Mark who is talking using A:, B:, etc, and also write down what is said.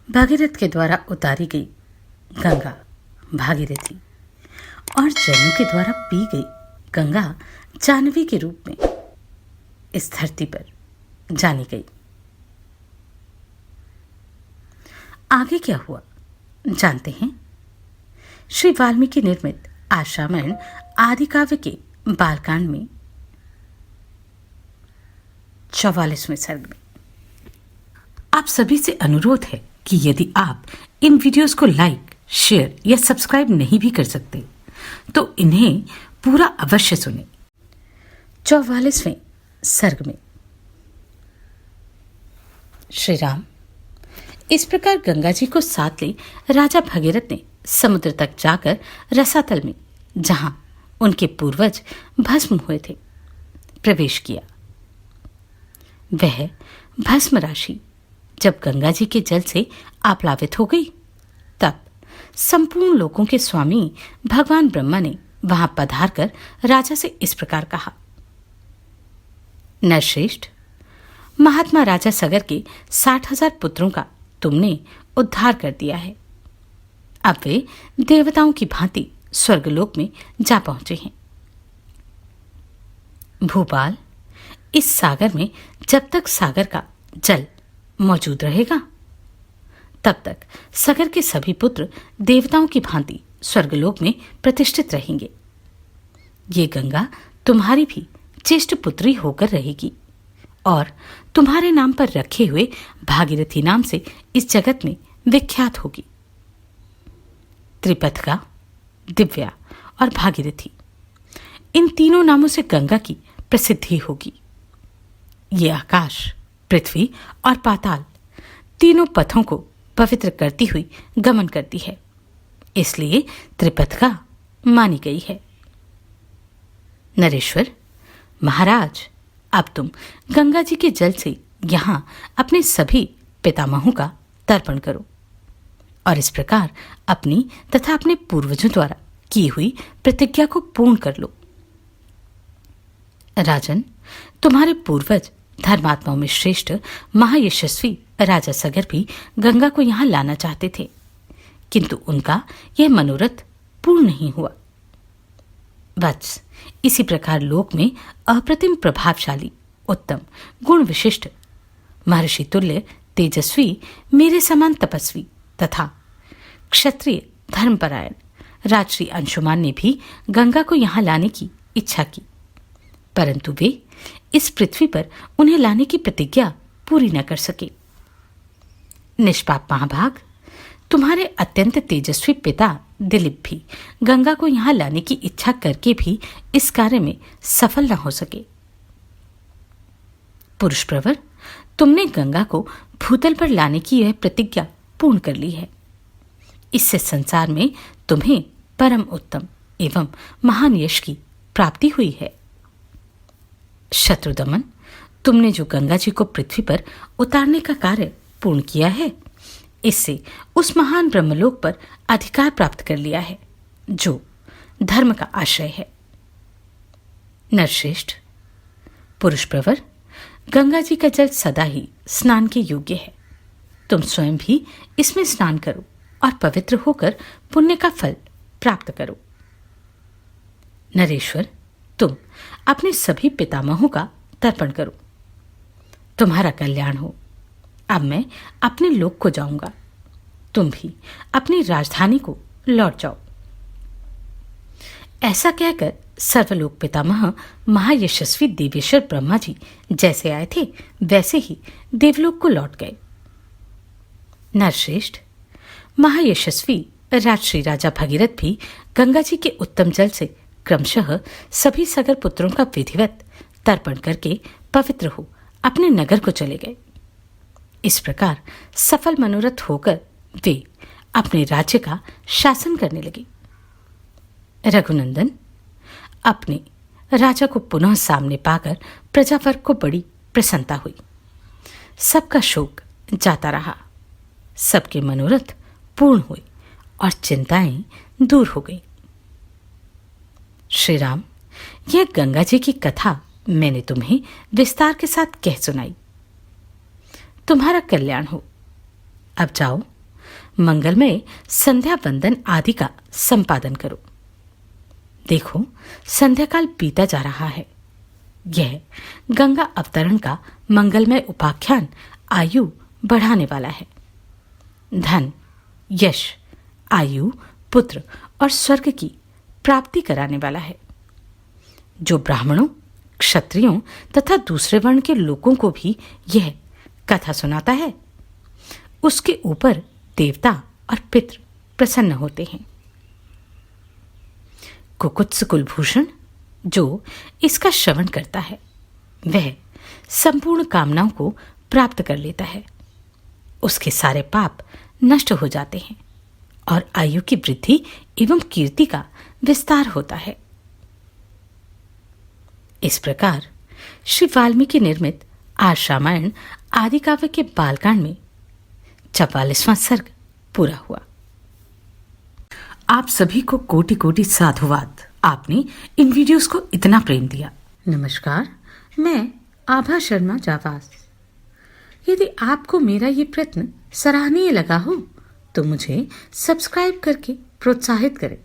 A: भागीरथ के द्वारा उतारी गई गंगा भागीरथी और जैनों के द्वारा पी गई गंगा जाह्नवी के रूप में इस धरती पर जानी गई। आगे क्या हुआ जानते हैं। श्री वाल्मीकि निर्मित आश्रामण आदि काव्य के बालकांड में 44वें सर्ग में आप सभी से अनुरोध है कि यदि आप इन वीडियोस को लाइक, शेयर या सब्सक्राइब नहीं भी कर सकते तो इन्हें पूरा अवश्य सुनें। 44वें सर्ग में श्री राम इस प्रकार गंगा जी को साथ ले राजा भगीरथ ने समुद्र तक जाकर रसातल में, जहां उनके पूर्वज भस्म हुए थे, प्रवेश किया। वह भस्म राशि जब गंगा जी के जल से आप्लावित हो गई, तब संपूर्ण लोकों के स्वामी भगवान ब्रह्मा ने वहां पधार कर राजा से इस प्रकार कहा। नरश्रेष्ठ, महात्मा राजा सगर के 60,000 पुत्रों का तुमने उद्धार कर दिया है। अब वे देवताओं की भांति स्वर्गलोक में जा पहुंचे हैं। भूपाल, इस सागर में जब तक सागर का जल मौजूद रहेगा तब तक सगर के सभी पुत्र देवताओं की भांति स्वर्गलोक में प्रतिष्ठित रहेंगे। ये गंगा तुम्हारी भी ज्येष्ठ पुत्री होकर रहेगी और तुम्हारे नाम पर रखे हुए भागीरथी नाम से इस जगत में विख्यात होगी। त्रिपथका, दिव्या और भागीरथी, इन तीनों नामों से गंगा की प्रसिद्धि होगी। ये आकाश, पृथ्वी और पाताल तीनों पथों को पवित्र करती हुई गमन करती है, इसलिए त्रिपथका मानी गई है। नरेश्वर, महाराज, अब तुम गंगा जी के जल से यहां अपने सभी पितामहों का तर्पण करो और इस प्रकार अपनी तथा अपने पूर्वजों द्वारा की हुई प्रतिज्ञा को पूर्ण कर लो। राजन, तुम्हारे पूर्वज धर्मात्माओं में श्रेष्ठ महायशस्वी राजा सगर भी गंगा को यहां लाना चाहते थे, किंतु उनका यह मनोरथ पूर्ण नहीं हुआ। बस इसी प्रकार लोक में अप्रतिम प्रभावशाली, उत्तम, गुण विशिष्ट, महर्षि तुल्य, तेजस्वी, मेरे समान तपस्वी तथा क्षत्रिय धर्मपरायण राजश्री अंशुमान ने भी गंगा को यहां लाने की इच्छा की, परंतु वे इस पृथ्वी पर उन्हें लाने की प्रतिज्ञा पूरी न कर सके। निष्पाप महाभाग, तुम्हारे अत्यंत तेजस्वी पिता दिलीप भी गंगा को यहां लाने की इच्छा करके भी इस कार्य में सफल न हो सके। पुरुष प्रवर, तुमने गंगा को भूतल पर लाने की यह प्रतिज्ञा पूर्ण कर ली है। इससे संसार में तुम्हें परम उत्तम एवं महान यश की प्राप्ति हुई है। शत्रुदमन, तुमने जो गंगा जी को पृथ्वी पर उतारने का कार्य पूर्ण किया है, इससे उस महान ब्रह्मलोक पर अधिकार प्राप्त कर लिया है जो धर्म का आश्रय है। नरश्रेष्ठ, पुरुष प्रवर, गंगा जी का जल सदा ही स्नान के योग्य है। तुम स्वयं भी इसमें स्नान करो और पवित्र होकर पुण्य का फल प्राप्त करो। नरेश्वर, तुम अपने सभी पितामहों का तर्पण करो। तुम्हारा कल्याण हो। अब मैं अपने लोक को जाऊंगा, तुम भी अपनी राजधानी को लौट जाओ। ऐसा कहकर सर्वलोक पितामह महायशस्वी देवेश्वर ब्रह्मा जी जैसे आए थे वैसे ही देवलोक को लौट गए। नरश्रेष्ठ, महायशस्वी राजश्री राजा भगीरथ भी गंगा जी के उत्तम जल से क्रमशः सभी सगर पुत्रों का विधिवत तर्पण करके पवित्र हो अपने नगर को चले गए। इस प्रकार सफल मनोरथ होकर वे अपने राज्य का शासन करने लगे। रघुनंदन, अपने राजा को पुनः सामने पाकर प्रजावर्ग को बड़ी प्रसन्नता हुई। सबका शोक जाता रहा, सबके मनोरथ पूर्ण हुए और चिंताएं दूर हो गई। श्री राम, यह गंगा जी की कथा मैंने तुम्हें विस्तार के साथ कह सुनाई। तुम्हारा कल्याण हो। अब जाओ मंगलमय संध्या वंदन आदि का संपादन करो। देखो, संध्याकाल बीता जा रहा है। यह गंगा अवतरण का मंगलमय उपाख्यान आयु बढ़ाने वाला है। धन, यश, आयु, पुत्र और स्वर्ग की प्राप्ति कराने वाला है। जो ब्राह्मणों, क्षत्रियों तथा दूसरे वर्ण के लोगों को भी यह कथा सुनाता है, उसके ऊपर देवता और पितृ प्रसन्न होते हैं। कुकुत्स कुलभूषण जो इसका श्रवण करता है, वह संपूर्ण कामनाओं को प्राप्त कर लेता है। उसके सारे पाप नष्ट हो जाते हैं और आयु की वृद्धि एवं कीर्ति का विस्तार होता है। इस प्रकार श्री वाल्मीकि निर्मित आर्ष रामायण आदि काव्य के बालकांड में 44वां सर्ग पूरा हुआ। आप सभी को कोटि कोटि साधुवाद। आपने इन वीडियोस को इतना प्रेम दिया। नमस्कार, मैं आभा शर्मा जावास। यदि आपको मेरा ये प्रयत्न सराहनीय लगा हो तो मुझे सब्सक्राइब करके प्रोत्साहित करें।